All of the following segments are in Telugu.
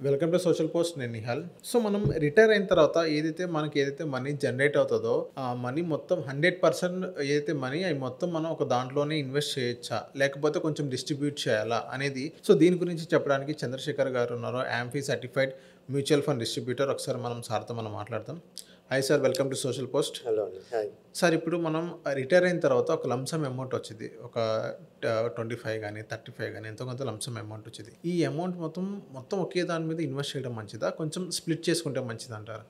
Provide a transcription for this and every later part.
Welcome to social post. నేను నిహాల్. సో మనం రిటైర్ అయిన తర్వాత ఏదైతే మనీ జనరేట్ అవుతుందో ఆ మనీ మొత్తం 100% ఏదైతే మనీ అవి మొత్తం మనం ఒక దాంట్లోనే ఇన్వెస్ట్ చేయొచ్చా, లేకపోతే కొంచెం డిస్ట్రిబ్యూట్ చేయాలా అనేది. సో దీని గురించి చెప్పడానికి చంద్రశేఖర్ గారు ఉన్నారు, amphi certified mutual fund distributor. ఒకసారి సార్తో మనం మాట్లాడతాం. Hi sir, welcome to social post. Hello అండి. హాయ్ సార్, ఇప్పుడు మనం రిటైర్ అయిన తర్వాత ఒక లంసమ్ అమౌంట్ వచ్చింది, ఒక 25 కానీ 35 కానీ ఎంతో కొంత లంసమ్ అమౌంట్ వచ్చింది. ఈ అమౌంట్ మొత్తం ఒకే దాని మీద ఇన్వెస్ట్ చేయడం మంచిదా, కొంచెం స్ప్లిట్ చేసుకుంటే మంచిది అంటారా?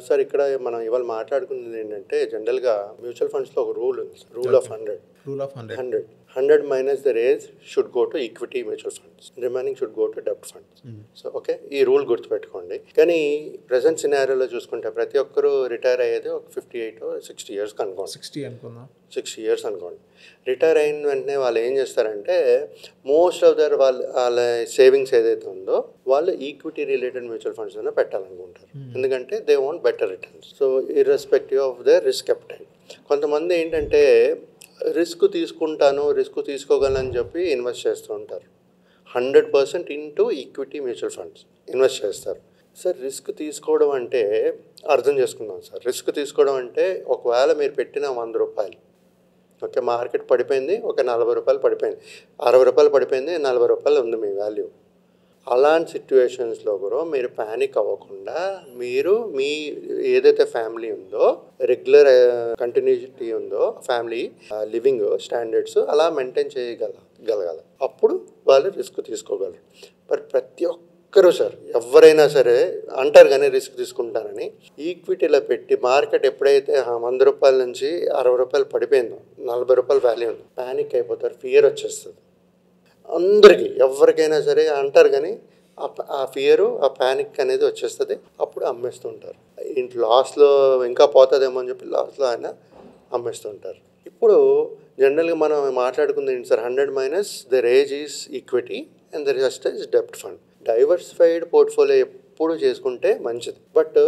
సార్, ఇక్కడ మనం ఇవాళ మాట్లాడుకున్నది ఏంటంటే జనరల్గా మ్యూచువల్ ఫండ్స్లో ఒక రూల్ ఉంది, rule of 100. Rule of 100. 100 minus the age should go to equity mutual funds, remaining should go to డెబ్ట్ ఫండ్స్. సో ఓకే, ఈ రూల్ గుర్తుపెట్టుకోండి. కానీ ప్రజెంట్ సినారియోలో చూసుకుంటే ప్రతి ఒక్కరు రిటైర్ అయ్యేది ఒక 58 or 60 ఇయర్స్కి అనుకోండి. 60 అనుకుందాం. 60 ఇయర్స్ అనుకోండి. రిటైర్ అయిన వెంటనే వాళ్ళు ఏం చేస్తారంటే మోస్ట్ ఆఫ్ దర్ వాళ్ళ సేవింగ్స్ ఏదైతే ఉందో వాళ్ళు ఈక్విటీ రిలేటెడ్ మ్యూచువల్ ఫండ్స్లోనే పెట్టాలనుకుంటారు. ఎందుకంటే they want better returns. So irrespective of the risk అప్టైట్. కొంతమంది ఏంటంటే రిస్క్ తీసుకోగలనని చెప్పి ఇన్వెస్ట్ చేస్తూ ఉంటారు. 100% into equity mutual funds invest చేస్తారు. సార్, రిస్క్ తీసుకోవడం అంటే అర్థం చేసుకుందాం సార్. రిస్క్ తీసుకోవడం అంటే ఒకవేళ మీరు పెట్టిన 100 రూపాయలు, ఓకే, మార్కెట్ పడిపోయింది, ఒక 40 రూపాయలు పడిపోయింది, 60 రూపాయలు పడిపోయింది, 40 రూపాయలు ఉంది మీ వాల్యూ. అలాంటి సిచ్యువేషన్స్లో కూడా మీరు ప్యానిక్ అవ్వకుండా మీరు మీ ఏదైతే ఫ్యామిలీ ఉందో, రెగ్యులర్ కంటిన్యూటీ ఉందో ఫ్యామిలీ లివింగ్ స్టాండర్డ్స్ అలా మెయింటైన్ చేయగలగాలి. అప్పుడు వాళ్ళు రిస్క్ తీసుకోగలరు. బట్ ప్రతి ఒక్కరూ సార్, ఎవరైనా సరే అంటారు కానీ రిస్క్ తీసుకుంటారని. ఈక్విటీలో పెట్టి మార్కెట్ ఎప్పుడైతే 100 రూపాయల నుంచి 60 రూపాయలు పడిపోయిందో, 40 రూపాయలు వాల్యూ ఉంది, ప్యానిక్ అయిపోతారు, ఫియర్ వచ్చేస్తుంది అందరికీ. ఎవరికైనా సరే అంటారు కానీ ఆ ఫియరు, ఆ ప్యానిక్ అనేది వచ్చేస్తుంది. అప్పుడు అమ్మేస్తుంటారు. ఇంట్లో లాస్లో ఇంకా పోతుందేమో అని చెప్పి లాస్లో ఆయన అమ్మేస్తుంటారు. ఇప్పుడు జనరల్గా మనం మాట్లాడుకుంది ఏంటి sir, 100 minus the age is equity and the rest is డెబ్ట్ ఫండ్. డైవర్సిఫైడ్ పోర్ట్ఫోలియో ఎప్పుడు చేసుకుంటే మంచిది. బట్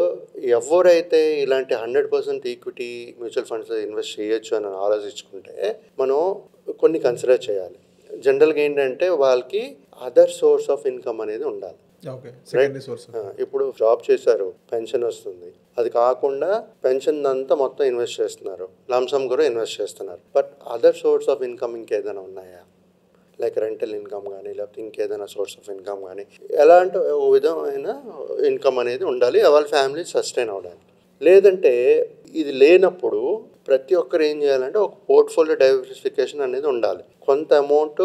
ఎవరైతే ఇలాంటి 100% ఈక్విటీ మ్యూచువల్ ఫండ్స్ ఇన్వెస్ట్ చేయొచ్చు అని ఆలోచించుకుంటే మనం కొన్ని కన్సిడర్ చేయాలి. జనరల్గా ఏంటంటే వాళ్ళకి అదర్ సోర్స్ ఆఫ్ ఇన్కమ్ అనేది ఉండాలి. ఇప్పుడు జాబ్ చేశారు, పెన్షన్ వస్తుంది, అది కాకుండా పెన్షన్ అంతా మొత్తం ఇన్వెస్ట్ చేస్తున్నారు, లంసమ్ కూడా ఇన్వెస్ట్ చేస్తున్నారు. But other source of income ఇంకేదైనా ఉన్నాయా, లైక్ రెంటల్ ఇన్కమ్ కానీ లేకపోతే ఇంకేదైనా సోర్స్ ఆఫ్ ఇన్కమ్ కానీ, ఎలాంటి విధమైన ఇన్కమ్ అనేది ఉండాలి వాళ్ళ ఫ్యామిలీ సస్టైన్ అవ్వడానికి. లేదంటే ఇది లేనప్పుడు ప్రతి ఒక్కరు ఏం చేయాలంటే ఒక పోర్ట్ఫోలియో డైవర్సిఫికేషన్ అనేది ఉండాలి. కొంత amount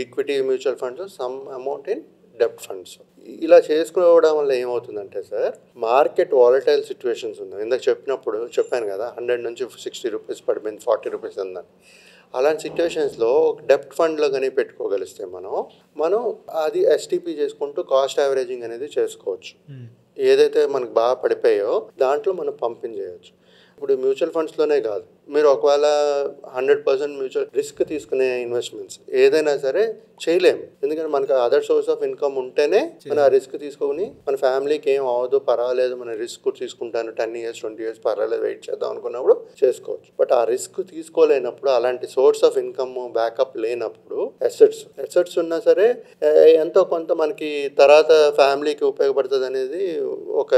equity mutual funds, some amount in డెబ్ట్ ఫండ్స్. ఇలా చేసుకోవడం వల్ల ఏమవుతుందంటే సార్, మార్కెట్ వాలటైల్ సిచ్యువేషన్స్ ఉన్నాయి. ఇందాక చెప్పాను కదా, 100 నుంచి 60 రూపీస్ పడిపోయింది, 40 రూపీస్ ఉందని. అలాంటి సిచ్యువేషన్స్లో ఒక డెబ్ట్ ఫండ్లో కానీ పెట్టుకోగలిస్తే మనం అది ఎస్టీపీ చేసుకుంటూ కాస్ట్ యావరేజింగ్ అనేది చేసుకోవచ్చు. ఏదైతే మనకు బాగా పడిపోయాయో దాంట్లో మనం పంపింగ్ చేయొచ్చు. ఇప్పుడు మ్యూచువల్ ఫండ్స్లోనే కాదు, మీరు ఒకవేళ 100% మ్యూచువల్ రిస్క్ తీసుకునే ఇన్వెస్ట్మెంట్స్ ఏదైనా సరే చేయలేము. ఎందుకంటే మనకు అదర్ సోర్స్ ఆఫ్ ఇన్కమ్ ఉంటేనే మన ఆ రిస్క్ తీసుకొని మన ఫ్యామిలీకి ఏం అవ్వదు, పర్వాలేదు, మన రిస్క్ తీసుకుంటాను 10 years 20 years పర్వాలేదు వెయిట్ చేద్దాం అనుకున్నప్పుడు చేసుకోవచ్చు. బట్ ఆ రిస్క్ తీసుకోలేనప్పుడు, అలాంటి సోర్స్ ఆఫ్ ఇన్కమ్ బ్యాకప్ లేనప్పుడు ఎసెట్స్ ఉన్నా సరే ఎంతో కొంత మనకి తర్వాత ఫ్యామిలీకి ఉపయోగపడుతుంది అనేది ఒక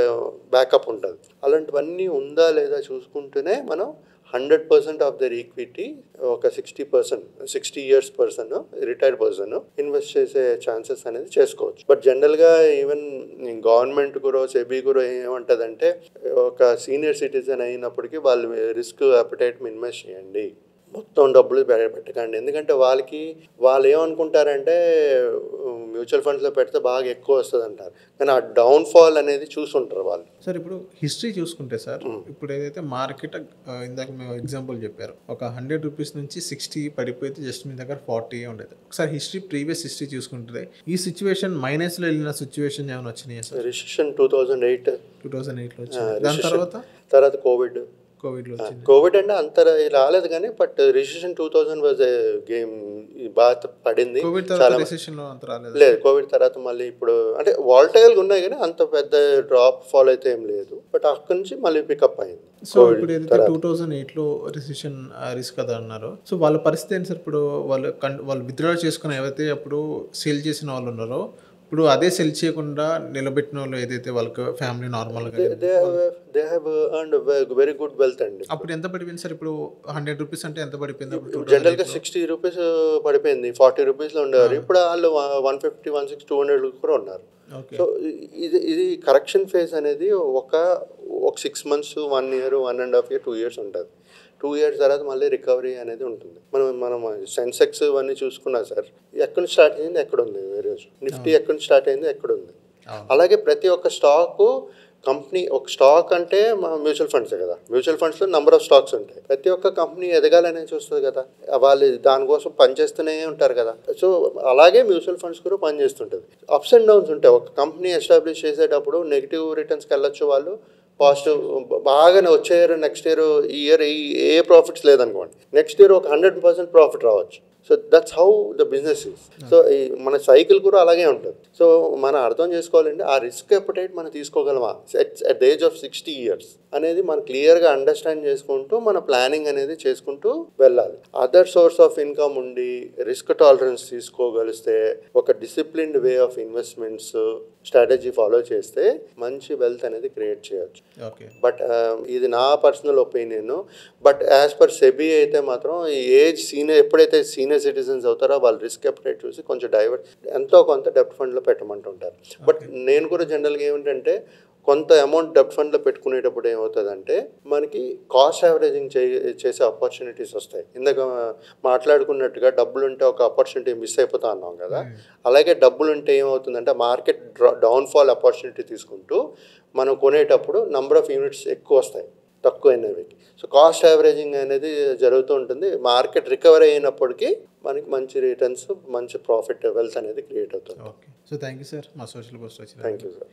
బ్యాకప్ ఉంటుంది. అలాంటివన్నీ ఉందా లేదా చూసుకుంటూనే మనం 100% ఆఫ్ దర్ ఈక్విటీ ఒక 60 years person, retired person invest చేసే ఛాన్సెస్ అనేది చేసుకోవచ్చు. బట్ జనరల్గా ఈవెన్ గవర్నమెంట్ కూడా, సెబీ కూడా ఏమంటుందంటే ఒక సీనియర్ సిటిజన్ అయినప్పటికీ వాళ్ళు రిస్క్ అపటైట్ మినిమైజ్ చేయండి, మొత్తం డబ్బులు పెట్టకండి. ఎందుకంటే వాళ్ళు ఏమనుకుంటారంటే మ్యూచువల్ ఫండ్స్లో పెడితే బాగా ఎక్కువ వస్తుంది అంటారు, కానీ ఆ డౌన్ఫాల్ అనేది చూసుంటారు వాళ్ళు. సార్, ఇప్పుడు హిస్టరీ చూసుకుంటే సార్, ఇప్పుడు ఏదైతే మార్కెట్ ఇందాక మేము ఎగ్జాంపుల్ చెప్పారు, ఒక 100 రూపీస్ నుంచి 60 పడిపోతే జస్ట్ మీ దగ్గర 40 ఉండేది. ఒకసారి ప్రీవియస్ హిస్టరీ చూసుకుంటే ఈ సిచ్యువేషన్ మైనస్లో వెళ్ళిన సిచ్యువేషన్ ఏమైనా వచ్చినాయి సార్? రిసెషన్ 2008లో వచ్చింది. దాని తర్వాత కోవిడ్ అంటే అంత రాలేదు కానీ, బట్ రిసెషన్ 2000 వాజ్ గేమ్ బాగా పడింది. లేదు, కోవిడ్ తర్వాత మళ్ళీ ఇప్పుడు అంటే వాలటైల్గా ఉన్నాయి కానీ అంత పెద్ద డ్రాప్ ఫాల్ అయితే ఏం లేదు. బట్ అక్కడి నుంచి మళ్ళీ పికప్ అయింది. సో ఇప్పుడు ఏదైతే 2008లో రిసెషన్ రిస్క్ కదా అన్నారు, సో వాళ్ళ పరిస్థితి ఏంటి సార్? ఇప్పుడు వాళ్ళు విత్డ్రా చేసుకుని ఏవైతే అప్పుడు సేల్ చేసిన వాళ్ళు ఉన్నారో ఇప్పుడు అదే సెల్ చేయకుండా నిలబెట్టిన వాళ్ళు ఏదైతే వాళ్ళకి ఫ్యామిలీ నార్మల్గా they have earned very good wealth అండి. అప్పుడు ఎంత పడిపోయింది సార్? ఇప్పుడు 100 రూపీస్ అంటే ఎంత పడిపోయింది అప్పుడు జనరల్గా 60 రూపీస్ పడిపోయింది, 40 రూపీస్లో ఉండేవారు. ఇప్పుడు వాళ్ళు 150, 160, 200 కూడా ఉన్నారు. ఓకే. సో ఇది కరెక్షన్ ఫేజ్ అనేది ఒక 6 months, 1 year, 1.5 year, 2 years ఉంటుంది. 2 years తర్వాత మళ్ళీ రికవరీ అనేది ఉంటుంది. మనం సెన్సెక్స్ ఇవన్నీ చూసుకున్నా సార్, ఎక్కడి నుంచి స్టార్ట్ అయింది ఎక్కడ ఉంది, ఈరోజు నిఫ్టీ ఎక్కడి నుంచి స్టార్ట్ అయింది ఎక్కడ ఉంది. అలాగే ప్రతి ఒక్క స్టాకు కంపెనీ, ఒక స్టాక్ అంటే మ్యూచువల్ ఫండ్సే కదా, మ్యూచువల్ ఫండ్స్లో నెంబర్ ఆఫ్ స్టాక్స్ ఉంటాయి. ప్రతి ఒక్క కంపెనీ ఎదగాలనే చూస్తుంది కదా, వాళ్ళు దానికోసం పనిచేస్తూనే ఉంటారు కదా. సో అలాగే మ్యూచువల్ ఫండ్స్ కూడా పనిచేస్తుంటుంది. అప్స్ అండ్ డౌన్స్ ఉంటాయి. ఒక కంపెనీ ఎస్టాబ్లిష్ చేసేటప్పుడు నెగిటివ్ రిటర్న్స్కి వెళ్ళొచ్చు వాళ్ళు, పాజిటివ్ బాగానే వచ్చే ఇయర్, నెక్స్ట్ ఇయర్, ఈ ఇయర్ ఏ ప్రాఫిట్స్ లేదనుకోండి, నెక్స్ట్ ఇయర్ ఒక 100% ప్రాఫిట్ రావచ్చు. So that's how the business is. So మన సైకిల్ కూడా అలాగే ఉంటుంది. సో మనం అర్థం చేసుకోవాలంటే ఆ రిస్క్ ఎప్పటైట్ మనం తీసుకోగలమా at the age of 60 years అనేది మనం క్లియర్గా అండర్స్టాండ్ చేసుకుంటూ మన ప్లానింగ్ అనేది చేసుకుంటూ వెళ్ళాలి. అదర్ సోర్స్ ఆఫ్ ఇన్కమ్ ఉండి రిస్క్ టాలరెన్స్ తీసుకోగలిస్తే, ఒక disciplined way of investments strategy follow చేస్తే మంచి వెల్త్ అనేది క్రియేట్ చేయొచ్చు. బట్ ఇది నా personal opinion. But as per SEBI అయితే మాత్రం ఈ ఏజ్ ఎప్పుడైతే సీనియర్ సిటిజన్స్ అవుతారో వాళ్ళు రిస్క్ ఎప్పుడైతే చూసి కొంచెం ఎంతో కొంత డెప్ట్ ఫండ్లో పెట్టమంటుంటారు. బట్ నేను కూడా జనరల్గా ఏమిటంటే కొంత అమౌంట్ డెప్ట్ ఫండ్లో పెట్టుకునేటప్పుడు ఏమవుతుందంటే మనకి కాస్ట్ యావరేజింగ్ చేసే ఆపర్చునిటీస్ వస్తాయి. ఇందాక మాట్లాడుకున్నట్టుగా డబ్బులుంటే ఒక ఆపర్చునిటీ మిస్ అయిపోతా అన్నాం కదా, అలాగే డబ్బులుంటే ఏమవుతుందంటే మార్కెట్ డౌన్ఫాల్ ఆపర్చునిటీ తీసుకుంటూ మనం కొనేటప్పుడు నంబర్ ఆఫ్ యూనిట్స్ ఎక్కువ వస్తాయి తక్కువైనవి. సో కాస్ట్ యావరేజింగ్ అనేది జరుగుతూ ఉంటుంది. మార్కెట్ రికవర్ అయినప్పటికీ మనకి మంచి రిటర్న్స్, మంచి ప్రాఫిట్ వెల్త్ అనేది క్రియేట్ అవుతుంది. Okay. So thank you sir, మా సోషల్ పోస్ట్ వచ్చింది. Thank you sir.